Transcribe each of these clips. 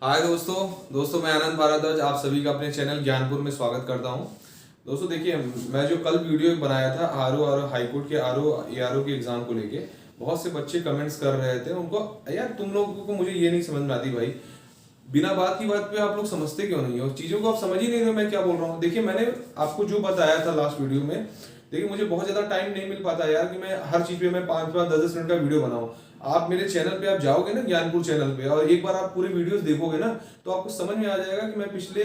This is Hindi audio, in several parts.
हाय दोस्तों मैं आनंद भारद्वाज आप सभी का अपने चैनल ज्ञानपुर में स्वागत करता हूं। दोस्तों देखिए, मैं जो कल वीडियो बनाया था आर ओ हाईकोर्ट के ARO के एग्जाम को लेके, बहुत से बच्चे कमेंट्स कर रहे थे। उनको यार तुम लोगों को मुझे ये नहीं समझ में आती भाई, बिना बात की बात पे आप लोग समझते क्यों नहीं हो चीज़ों को, आप समझ ही नहीं रहे हो मैं क्या बोल रहा हूँ। देखिए, मैंने आपको जो बताया था लास्ट वीडियो में, देखिए मुझे बहुत ज़्यादा टाइम नहीं मिल पाता यार कि मैं हर चीज़ पे मैं 5-5 10-10 मिनट का वीडियो बनाऊँ। आप मेरे चैनल पे आप जाओगे ना, ज्ञानपुर चैनल पे, और एक बार आप पूरे वीडियोस देखोगे ना, तो आपको समझ में आ जाएगा कि मैं पिछले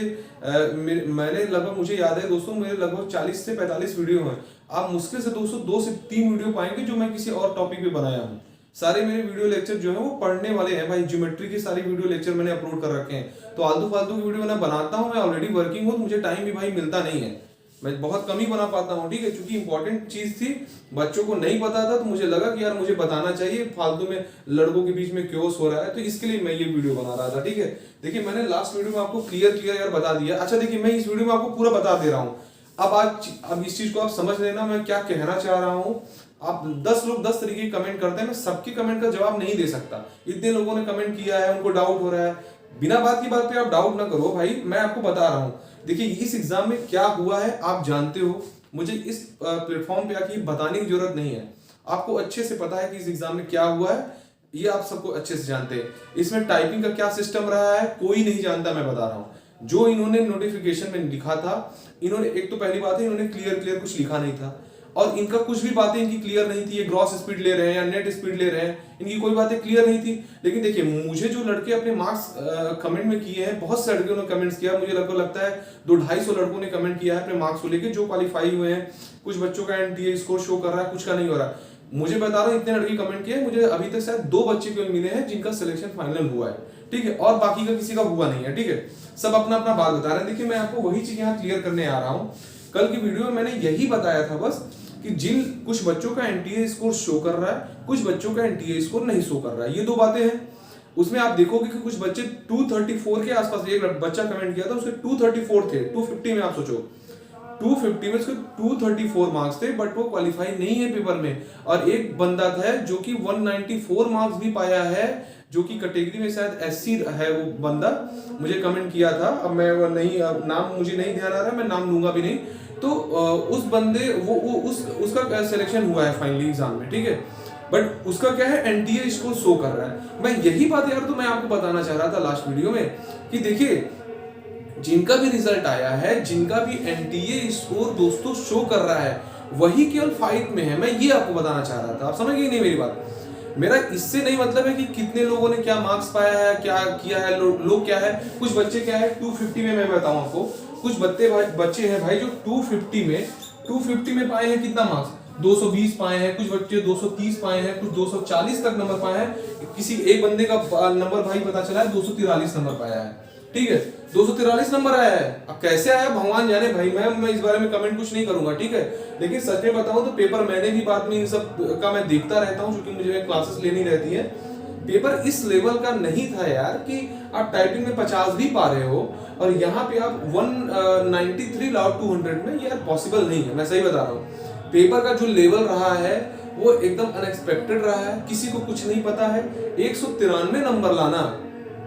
मैंने लगभग, मुझे याद है दोस्तों, मेरे लगभग 40 से 45 वीडियो हैं। आप मुश्किल से दोस्तों 2 से 3 वीडियो पाएंगे जो मैं किसी और टॉपिक पे बनाया हूँ। सारे मेरे वीडियो लेक्चर जो है वो पढ़ने वाले हैं भाई। ज्योमेट्री के सारे वीडियो लेक्चर मैंने अपलोड कर रखे हैं। तो आलतू फालतू की वीडियो मैं बनाता हूँ, मैं ऑलरेडी वर्किंग हूँ, तो मुझे टाइम भी भाई मिलता नहीं है, मैं बहुत कम ही बना पाता हूँ। ठीक है, क्योंकि इंपॉर्टेंट चीज थी, बच्चों को नहीं पता था, तो मुझे लगा कि यार मुझे बताना चाहिए, फालतू में लड़कों के बीच में क्योस हो रहा है, तो इसके लिए मैं ये वीडियो बना रहा था। ठीक है, देखिए मैंने लास्ट वीडियो में आपको क्लियर यार बता दिया। अच्छा देखिए, मैं इस वीडियो में आपको पूरा बता दे रहा हूँ। अब इस चीज को आप समझ लेना मैं क्या कहना चाह रहा हूँ। आप 10 लोग 10 तरीके की कमेंट करते हैं, मैं सबके कमेंट का जवाब नहीं दे सकता। इतने लोगों ने कमेंट किया है, उनको डाउट हो रहा है, बिना बात की बात पे आप डाउट ना करो भाई, मैं आपको बता रहा हूँ। देखिए, इस एग्जाम में क्या हुआ है आप जानते हो, मुझे इस प्लेटफॉर्म पे आके बताने की जरूरत नहीं है। आपको अच्छे से पता है कि इस एग्जाम में क्या हुआ है, ये आप सबको अच्छे से जानते हैं। इसमें टाइपिंग का क्या सिस्टम रहा है कोई नहीं जानता, मैं बता रहा हूँ। जो इन्होंने नोटिफिकेशन में लिखा था, इन्होंने एक तो पहली बात है, इन्होंने क्लियर कुछ लिखा नहीं था, और इनका कुछ भी बातें इनकी क्लियर नहीं थी। ये ग्रॉस स्पीड ले रहे हैं या नेट स्पीड ले रहे हैं, इनकी कोई बातें क्लियर नहीं थी। लेकिन देखिए, मुझे जो लड़के अपने मार्क्स कमेंट में किए हैं, बहुत से लड़कियों ने कमेंट्स किया, मुझे लगता है 200-250 लड़कों ने कमेंट किया है अपने मार्क्स को लेकर, जो क्वालिफाई हुए हैं। कुछ बच्चों का एनटीए स्कोर शो कर रहा है, कुछ का नहीं हो रहा। मुझे बता रहा हूँ, इतने लड़के कमेंट किए, मुझे अभी तक शायद 2 बच्चे केवल मिले हैं जिनका सिलेक्शन फाइनल हुआ है। ठीक है, और बाकी का किसी का हुआ नहीं है। ठीक है, सब अपना अपना बात बता रहे हैं। देखिए, मैं आपको वही चीज यहाँ क्लियर करने आ रहा हूँ। कल की वीडियो में मैंने यही बताया था बस, कि जिन कुछ बच्चों का एनटीए स्कोर शो कर रहा है, कुछ बच्चों का एनटीए स्कोर नहीं शो कर रहा है, ये 2 बातें हैं। उसमें आप देखोगे कि कुछ बच्चे 234 के आसपास, एक बच्चा कमेंट किया था उसके 234 थे। 250 में आप सोचो, 250 में उसके 234 मार्क्स थे, बट वो क्वालिफाई नहीं है पेपर में। और एक बंदा था जो कि 194 मार्क्स भी पाया है, जो कि कैटेगरी में शायद SC है वो बंदा, मुझे कमेंट किया था। अब मैं वो नहीं, नाम मुझे नहीं ध्यान आ रहा है, मैं नाम लूंगा भी नहीं। तो उस बंदे उसका सिलेक्शन हुआ है फाइनली एग्जाम में। ठीक है, बट उसका क्या है, एनटीए इसको शो कर रहा है। मैं यही बात यार तो मैं आपको बताना चाह रहा था लास्ट वीडियो में, कि देखिए जिनका भी रिजल्ट आया है, जिनका भी एनटीए स्कोर दोस्तों शो कर रहा है, वही केवल फाइट में है। मैं ये आपको बताना चाह रहा था, आप समझ गए नहीं मेरी बात। मेरा इससे नहीं मतलब है कि कितने लोगों ने क्या मार्क्स पाया है, क्या किया है, लोग क्या है। कुछ बच्चे क्या है 250 में, मैं बताऊं आपको, कुछ बच्चे हैं भाई जो 250 में पाए हैं कितना मार्क्स, 220 पाए हैं, कुछ बच्चे 230 पाए हैं, कुछ 240 तक नंबर पाए हैं। किसी एक बंदे का नंबर भाई पता चला है 243 नंबर पाया है। ठीक है, 243 नंबर आया है। अब कैसे आया भगवान जाने भाई, मैं इस बारे में कमेंट कुछ नहीं करूंगा। ठीक है, लेकिन सच में बताऊं तो पेपर मैंने भी बाद में इन सब का मैं देखता रहता हूं, क्योंकि मुझे क्लासेस लेनी रहती है। पेपर इस लेवल का नहीं था यार कि आप टाइपिंग में 50 भी पा रहे हो, और यहाँ पे आप 193 लाओ 200 में, यार पॉसिबल नहीं है, मैं सही बता रहा हूँ। पेपर का जो लेवल रहा है वो एकदम अनएक्सपेक्टेड रहा है, किसी को कुछ नहीं पता है। 193 नंबर लाना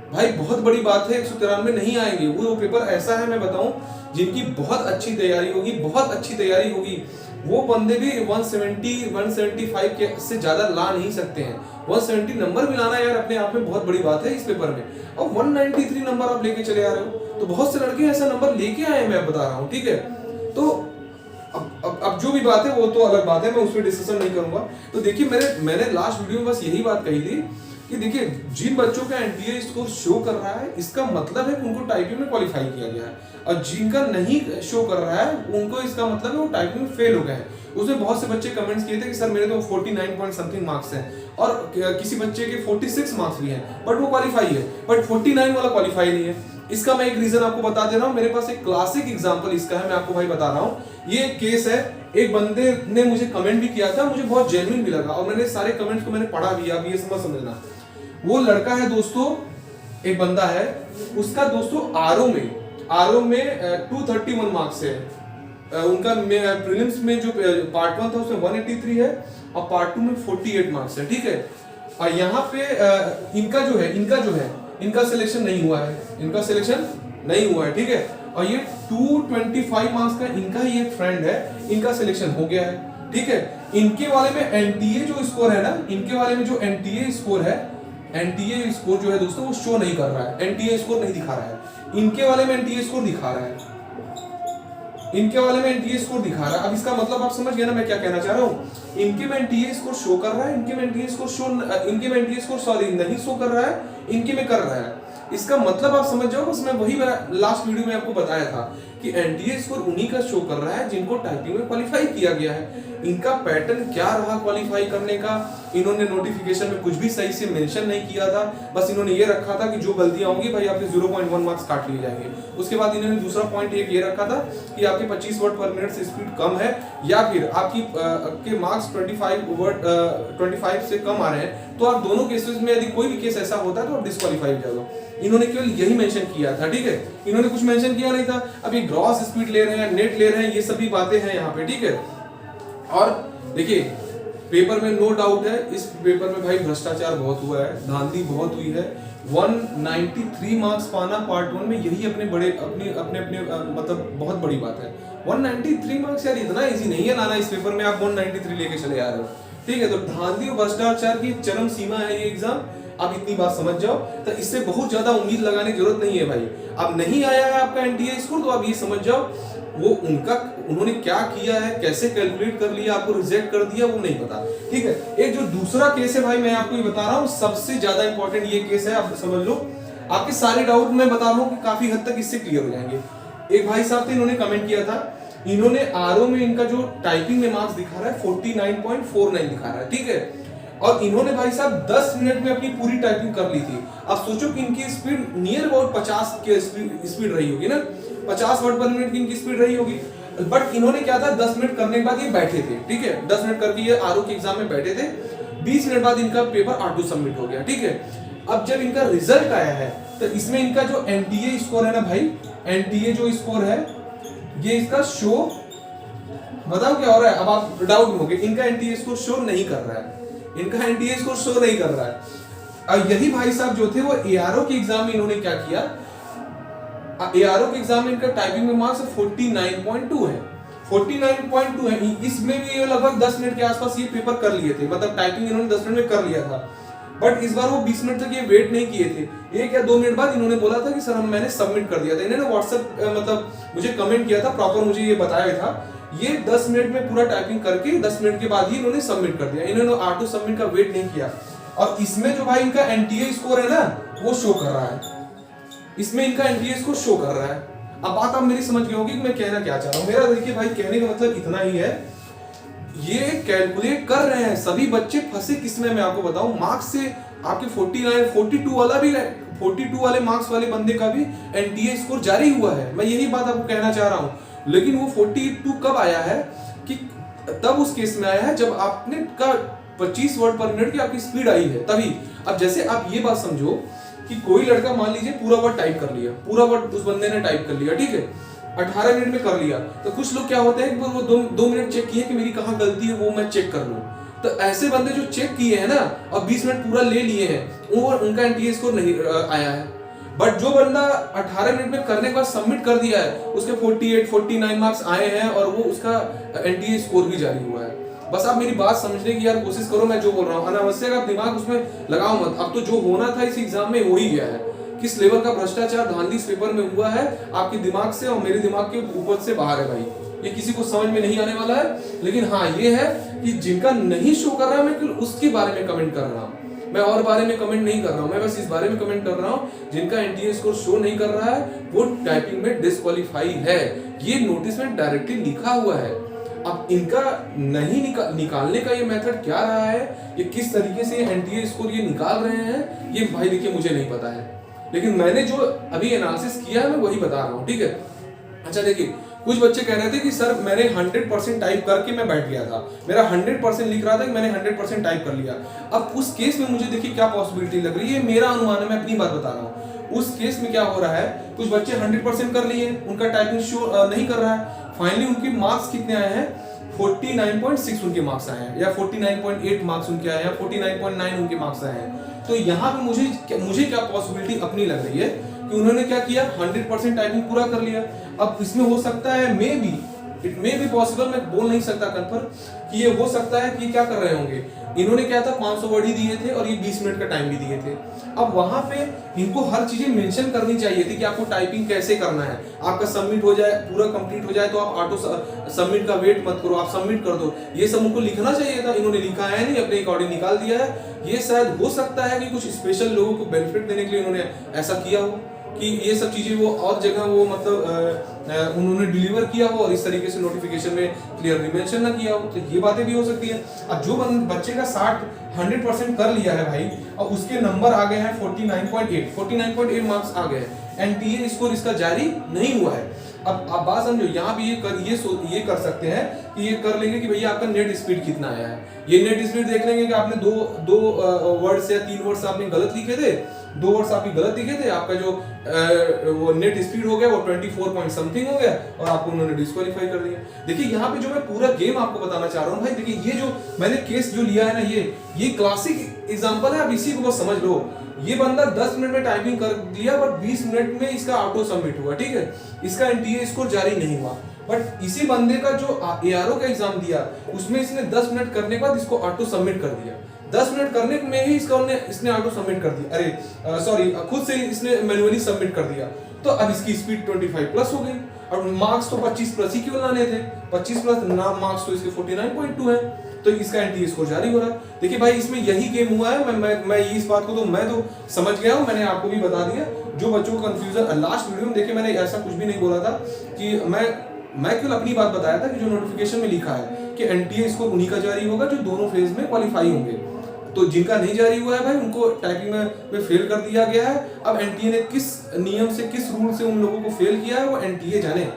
भाई बहुत बड़ी बात है। 193 नहीं आएंगे, वो पेपर ऐसा है, मैं बताऊं, जिनकी बहुत अच्छी तैयारी होगी, बहुत अच्छी तैयारी होगी, वो बंदे भी 170 175 के से ज्यादा ला नहीं सकते हैं। 170 नंबर भी लाना यार अपने आप में बहुत बड़ी बात है इस पेपर में, और 193 नंबर आप लेके चले आ रहे हो, तो बहुत से लड़के ऐसा नंबर लेके आए हैं, मैं बता रहा हूँ। ठीक है, तो अब जो भी बात है वो तो अलग बात है, मैं उस पर डिस्कशन नहीं करूंगा। तो देखिए, मैंने लास्ट वीडियो में बस यही बात कही थी कि देखिए, जिन बच्चों का एनटीए स्कोर शो कर रहा है, इसका मतलब है कि उनको टाइपिंग में क्वालिफाई किया गया है, और जिनका नहीं शो कर रहा है उनको, इसका मतलब है वो टाइपिंग में फेल हो गए हैं। उसमें बहुत से बच्चे कमेंट्स किए थे कि सर मेरे तो 49 पॉइंट समथिंग मार्क्स हैं, और किसी बच्चे के 46 मार्क्स भी हैं, बट वो क्वालिफाई है, बट 49 वाला क्वालिफाई नहीं है। इसका मैं एक रीजन आपको बता दे रहा हूँ, मेरे पास एक क्लासिक एग्जांपल इसका है, मैं आपको भाई बता रहा हूँ। ये केस है, एक बंदे ने मुझे कमेंट भी किया था, मुझे बहुत जेन्युइन भी लगा, और मैंने सारे कमेंट्स को मैंने पढ़ा भी। आप ये समझना, वो लड़का है दोस्तों, एक बंदा है, उसका दोस्तों आरओ में 231 मार्क्स है। उनका प्रीलिम्स में जो पार्ट 1 था उसमें 183 है, और पार्ट 2 में 48 मार्क्स है। ठीक है, और यहाँ पे इनका जो है इनका सिलेक्शन नहीं हुआ है, इनका सिलेक्शन नहीं हुआ है, ठीक है। और ये 225 मार्क्स का इनका ही एक फ्रेंड है, इनका सिलेक्शन हो गया है, ठीक है। इनके वाले में एनटीए जो स्कोर है ना, इनके वाले में जो एनटीए स्कोर है, एनटीए स्कोर जो है दोस्तों वो शो नहीं कर रहा है, एनटीए स्कोर नहीं दिखा रहा है। इनके वाले में एनटीए स्कोर दिखा रहा है, इनके वाले में एनटीए स्कोर दिखा रहा है। अब इसका मतलब आप समझ गए ना मैं क्या कहना चाह रहा हूँ। इनके में एनटीए स्कोर शो कर रहा है, इनके में एनटीए स्कोर इनके में एनटीए स्कोर सॉरी नहीं शो कर रहा है, इनके में कर रहा है। इसका मतलब आप समझ जाओ, बस मैं वही लास्ट वीडियो में आपको बताया था कि एनटीए स्कोर उन्हीं का शो कर रहा है जिनको टाइपिंग में क्वालिफाई किया गया है। इनका पैटर्न क्या रहा क्वालिफाई करने का, इन्होंने नोटिफिकेशन में कुछ भी सही से मेंशन नहीं किया था, बस इन्होंने ये रखा था कि जो गलतियां होंगी भाई आपके 0.1 मार्क्स काट लिए जाएंगे। उसके बाद इन्होंने दूसरा पॉइंट एक ये रखा था कि आपके 25 वर्ड पर मिनट से स्पीड कम है या फिर आपके मार्क्स 25 से कम आ रहे हैं, तो आप दोनों केसेस में यदि कोई भी केस ऐसा होता है तो आप डिस्क्वालीफाई हो जाओगे। इन्होंने केवल यही मेंशन किया था, ठीक है, इन्होंने कुछ मेंशन किया नहीं था। अब ये ग्रॉस स्पीड ले रहे हैं, नेट ले रहे हैं, ये सभी बातें हैं यहाँ पे, ठीक है। और देखिए पेपर में नो डाउट है, इस पेपर में भाई भ्रष्टाचार बहुत हुआ है, धांधली बहुत हुई है। 193 मार्क्स पाना पार्ट 1 में यही अपने मतलब बहुत बड़ी बात है। 193 मार्क्स यार इतना इजी नहीं है लाना इस पेपर में, आप 193 लेके चले आ रहे हो, ठीक है। तो धांधली और भ्रष्टाचार की चरम सीमा है ये एग्जाम, आप इतनी बात समझ जाओ। तो इससे बहुत ज्यादा उम्मीद लगाने की जरूरत नहीं है भाई। अब नहीं आया है आपका एनटीए स्कोर तो आप ये समझ जाओ वो उन्होंने क्या किया है, कैसे कैलकुलेट कर लिया, आपको रिजेक्ट कर दिया, वो नहीं पता, ठीक है। एक जो दूसरा केस है भाई मैं आपको ये बता रहा हूँ, सबसे ज्यादा इंपॉर्टेंट ये केस है, आप समझ लो। आपके सारे डाउट मैं बता रहा हूँ कि काफी हद तक इससे क्लियर हो जाएंगे। एक भाई साहब थे, इन्होंने कमेंट किया था, इन्होंने आरओ में इनका जो टाइपिंग में मार्क्स दिखा रहा है 49.49 दिखा रहा है, ठीक है। और इन्होंने भाई साहब 10 मिनट में अपनी पूरी टाइपिंग कर ली थी। अब सोचो कि इनकी स्पीड नियर अबाउट 50 की स्पीड रही होगी ना, 50 वर्ड पर मिनट की इनकी स्पीड रही होगी। बट इन्होंने क्या था, 10 मिनट करने के बाद ये बैठे थे, ठीक है, 10 मिनट करके ये आरओ के एग्जाम में बैठे थे। 20 मिनट बाद इनका पेपर ऑटो सबमिट हो गया, ठीक है। अब जब इनका रिजल्ट आया है तो इसमें इनका जो एनटीए स्कोर है ना भाई, एनटीए जो स्कोर है ये इसका शो, बताओ क्या हो रहा है। अब आप डाउट में होंगे, इनका एनटीए स्कोर शो नहीं कर रहा है, इनका एनटीए स्कोर शो नहीं कर रहा है। और यही भाई साहब जो थे वो एआरओ के एग्जाम में इन्होंने क्या किया, एआरओ के एग्जाम में इनका टाइपिंग में मार्क्स 49.2 है, 49.2 है। इसमें भी ये लगभग 10 मिनट के आसपास ये पेपर कर लिए थे, मतलब टाइपिंग इन्होंने 10 मिनट में कर लिया था। बट इस बार वो 20 मिनट तक ये वेट नहीं किए थे, 1 या 2 मिनट बाद इन्होंने बोला था कि सर मैंने सबमिट कर दिया था। इन्होंने व्हाट्सएप मतलब मुझे कमेंट किया था, प्रॉपर मुझे ये बताया था। ये 10 मिनट में पूरा टाइपिंग करके 10 मिनट के बाद ही इन्होंने सबमिट कर दिया, इन्होंने ऑटो सबमिट का वेट नहीं किया। और इसमें जो भाई इनका एनटीए स्कोर है ना वो शो कर रहा है, इसमें इनका एनटीए स्कोर शो कर रहा है। अब बात आप मेरी समझ गए होगी कि मैं कहना क्या चाह रहा हूँ। मेरा देखिए भाई कहने का मतलब इतना ही है, ये कैलकुलेट कर रहे हैं सभी बच्चे, फंसे किसमें मैं आपको बताऊं, मार्क्स से आपके 49 42 वाला भी 42 वाले मार्क्स वाले बंदे का भी एनटीए स्कोर जारी हुआ है। मैं यही बात आपको कहना चाह रहा हूं। लेकिन वो 42 कब आया है कि तब उस केस में आया है जब आपने का 25 वर्ड पर मिनट की आपकी स्पीड आई है तभी। अब जैसे आप ये बात समझो कि कोई लड़का मान लीजिए पूरा वर्ड टाइप कर लिया, पूरा वर्ड उस बंदे ने टाइप कर लिया, ठीक है, 18 मिनट में कर लिया। तो कुछ लोग क्या होते हैं कि वो 2 मिनट चेक किए कि मेरी कहाँ गलती है वो मैं चेक कर लूं। तो ऐसे बंदे जो चेक किए हैं ना और 20 मिनट पूरा ले लिए हैं उनका एनटीए स्कोर नहीं आया है। बट जो बंदा 18 मिनट में करने के बाद सबमिट कर दिया है उसके 48 49 मार्क्स आए हैं और वो उसका एनटीए स्कोर भी जारी हुआ है। बस आप मेरी बात समझने की यार कोशिश करो, मैं जो बोल रहा हूँ अनावश्यक आप दिमाग उसमें लगाओ मत। अब तो जो होना था इस एग्जाम में हो ही गया है। किस लेवल का भ्रष्टाचार धांधली इस पेपर में हुआ है आपके दिमाग से और मेरे दिमाग के ऊपर से बाहर है भाई, ये किसी को समझ में नहीं आने वाला है। लेकिन हाँ ये है कि जिनका नहीं शो कर रहा मैं उसके बारे में कमेंट कर रहा हूँ, मैं और बारे में कमेंट नहीं कर रहा हूँ, मैं बस इस बारे में कमेंट कर रहा हूँ जिनका एनटीए स्कोर शो नहीं कर रहा है वो टाइपिंग में डिस्क्वालीफाई है। ये नोटिस में डायरेक्टली लिखा हुआ है। अब इनका नहीं निकालने का ये मेथड क्या रहा है, ये किस तरीके से एनटीए स्कोर ये निकाल रहे हैं, ये भाई देखिए मुझे नहीं पता है। लेकिन मैंने जो अभी एनालिसिस किया है मैं वही बता रहा हूँ, ठीक है। अच्छा देखिए कुछ बच्चे कह रहे थे कि सर मैंने 100% टाइप करके मैं बैठ गया था, मेरा 100% लिख रहा था कि मैंने 100% टाइप कर लिया। अब उस केस में मुझे देखिए क्या पॉसिबिलिटी लग रही है, मेरा अनुमान है, मैं अपनी बात बता रहा हूँ। उस केस में क्या हो रहा है, कुछ बच्चे 100% कर लिए, उनका टाइपिंग शो नहीं कर रहा है। फाइनली उनके मार्क्स कितने आए हैं, 49.6 उनके मार्क्स आए हैं, या 49.8 मार्क्स उनके आए हैं, 49.9 उनके मार्क्स आए हैं। तो यहाँ पे मुझे क्या पॉसिबिलिटी अपनी लग रही है कि उन्होंने क्या किया, 100% टाइपिंग पूरा कर लिया। अब इसमें हो सकता है इट मे बी पॉसिबल, मैं बोल नहीं सकता कंफर्म कि ये हो सकता है कि ये क्या कर रहे होंगे। इन्होंने क्या था 500 वर्ड ही दिए थे और ये 20 मिनट का टाइम भी दिए थे। अब वहां पे इनको हर चीजें मेंशन करनी चाहिए थी कि आपको टाइपिंग कैसे करना है। आपका सबमिट हो जाए, पूरा कंप्लीट हो जाए तो आप ऑटो सबमिट का वेट मत करो, आप सबमिट कर दो। ये सब उनको लिखना चाहिए था, इन्होंने लिखा है नहीं, अपने अकॉर्डिंग निकाल दिया है। ये शायद हो सकता है कि कुछ स्पेशल लोगों को बेनिफिट देने के लिए इन्होंने ऐसा किया हो कि ये सब चीजें वो और जगह वो मतलब उन्होंने डिलीवर किया हो और इस तरीके से नोटिफिकेशन में क्लियरली मेंशन ना किया हो। तो ये बातें भी हो सकती है। अब जो बच्चे का 100% कर लिया है भाई और उसके नंबर आ गए हैं 49.8 मार्क्स आ गए हैं, एनटीए स्कोर इसका जारी नहीं हुआ है। अब आप बात समझो, यहाँ भी ये कर सकते हैं कि ये कर लेंगे कि भैया आपका नेट स्पीड कितना आया है। ये नेट स्पीड देख लेंगे कि आपने दो वर्ड्स या 3 वर्ड्स आपने गलत लिखे थे, 2 वर्ड्स आपने गलत लिखे थे, आपका जो वो नेट स्पीड हो गया वो 24 पॉइंट समथिंग हो गया और आपको उन्होंने डिस्क्वालीफाई कर दिया। देखिए यहाँ पे जो मैं पूरा गेम आपको बताना चाह रहा हूँ भाई, देखिए ये जो मैंने केस जो लिया है ना, ये क्लासिक एग्जांपल है, आप इसी को बस समझ लो। ये बंदा 10 मिनट में टाइपिंग कर लिया बट 20 मिनट में इसका ऑटो सबमिट हुआ, ठीक है, इसका एनटीए स्कोर जारी नहीं हुआ। बट इसी बंदे का जो एआरओ का एग्जाम दिया उसमें इसने 10 मिनट करने के बाद इसको ऑटो सबमिट कर दिया। 10 मिनट करने में ही इसने ऑटो सबमिट कर दिया, अरे सॉरी खुद से इसने मैन्युअली सबमिट कर दिया। तो अब इसकी स्पीड 25 प्लस हो गई और मार्क्स तो 25 प्लस ही क्यों लाने थे, 25 प्लस नाम मार्क्स तो इसके 49.2 है, तो इसका एनटीए स्कोर जारी हो रहा है। देखिए भाई इसमें यही गेम हुआ है। मैं इस बात को तो मैं तो समझ गया हूँ, मैंने आपको भी बता दिया। जो बच्चों को कंफ्यूजन लास्ट वीडियो में देखिए मैंने ऐसा कुछ भी नहीं बोला था कि मैं केवल अपनी बात बताया था कि जो नोटिफिकेशन में लिखा है कि एनटीए स्कोर उन्हीं का जारी होगा जो दोनों फेज में क्वालिफाई होंगे। तो जिनका नहीं जारी हुआ है भाई उनको टाइपिंग में फेल कर दिया गया है। अब एनटीए ने किस नियम से किस रूल से उन लोगों को फेल किया है वो एनटीए जाने,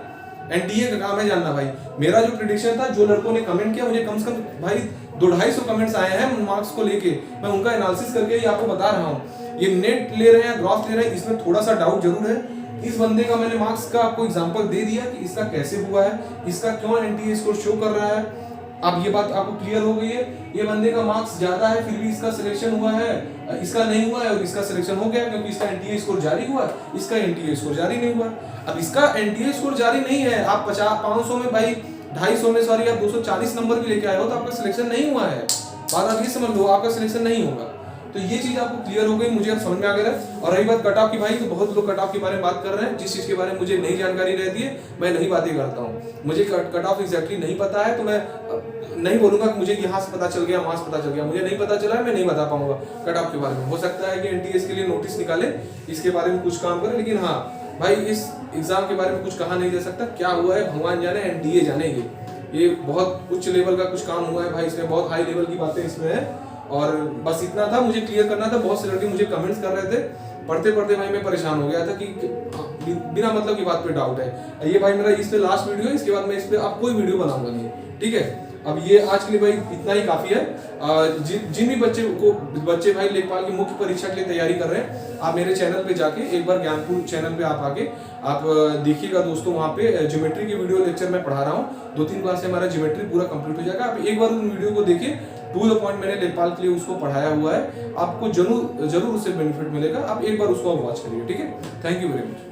एनटीए का काम है जानना भाई। मेरा जो प्रेडिक्शन था, जो लड़कों ने कमेंट किया, मुझे कम से कम भाई 200-250 कमेंट्स आए हैं मार्क्स को लेके, मैं उनका एनालिसिस करके ही आपको बता रहा हूँ। ये नेट ले रहे हैं, ग्रॉस ले रहे हैं, इसमें थोड़ा सा डाउट जरूर है। इस बंदे का मैंने मार्क्स का आपको एग्जांपल दे दिया कि इसका कैसे हुआ है, इसका क्यों एनटीए स्कोर शो कर रहा है। अब ये बात आपको क्लियर हो गई है। ये बंदे का मार्क्स ज्यादा है फिर भी इसका सिलेक्शन हुआ है, इसका नहीं हुआ है और इसका सिलेक्शन हो गया क्योंकि इसका एनटीए स्कोर जारी हुआ, इसका एनटीए स्कोर जारी नहीं हुआ। अब इसका एनटीए स्कोर जारी नहीं है, आप 500 में भाई 250 में सॉरी आप 240 नंबर भी लेके आए हो तो आपका सिलेक्शन नहीं हुआ है। बात आप ये समझ लो, आपका सिलेक्शन नहीं होगा। तो ये चीज आपको क्लियर हो गई, मुझे अब समझ में आ गया है। और रही बात कट ऑफ की भाई, तो बहुत लोग कट ऑफ के बारे में बात कर रहे हैं, जिस चीज के बारे में मुझे नई जानकारी रहती है मैं नहीं बातें करता हूँ। मुझे कट ऑफ एग्जैक्टली नहीं पता है तो मैं नहीं बोलूंगा कि मुझे यहाँ से पता चल गया वहां से पता चल गया, मुझे नहीं पता चला है, मैं नहीं बता पाऊंगा कट ऑफ के बारे में। हो सकता है कि एनटीएस के लिए नोटिस निकाले, इसके बारे में कुछ काम करें, लेकिन हाँ भाई इस एग्जाम के बारे में कुछ कहा नहीं जा सकता। क्या हुआ है भगवान जाने, एनटीए जानेंगे। ये बहुत उच्च लेवल का कुछ काम हुआ है भाई, इसमें बहुत हाई लेवल की बातें इसमें है। और बस इतना था मुझे क्लियर करना था। बहुत से लड़के मुझे कमेंट्स कर रहे थे, पढ़ते पढ़ते भाई मैं परेशान हो गया था कि बिना मतलब की बात पे डाउट है। ये भाई मेरा इस पे लास्ट वीडियो है, इसके बाद मैं इस पे अब कोई वीडियो बनाऊंगा नहीं, ठीक है। अब ये आज के लिए भाई इतना ही काफी है। जिन भी बच्चे भाई लेखपाल की मुख्य परीक्षा के लिए तैयारी कर रहे हैं, आप मेरे चैनल पे जाके एक बार ज्ञानपुर चैनल पे आप आके आप देखिएगा दोस्तों, वहाँ पे ज्योमेट्री की वीडियो लेक्चर मैं पढ़ा रहा हूँ। 2-3 क्लास से हमारा ज्योमेट्री पूरा कंप्लीट हो जाएगा। आप एक बार उन वीडियो को देखिए, टू द पॉइंट मैंने लेखपाल के लिए उसको पढ़ाया हुआ है, आपको जरूर उससे बेनिफिट मिलेगा। आप एक बार उसको वॉच करिए, ठीक है। Thank you very much.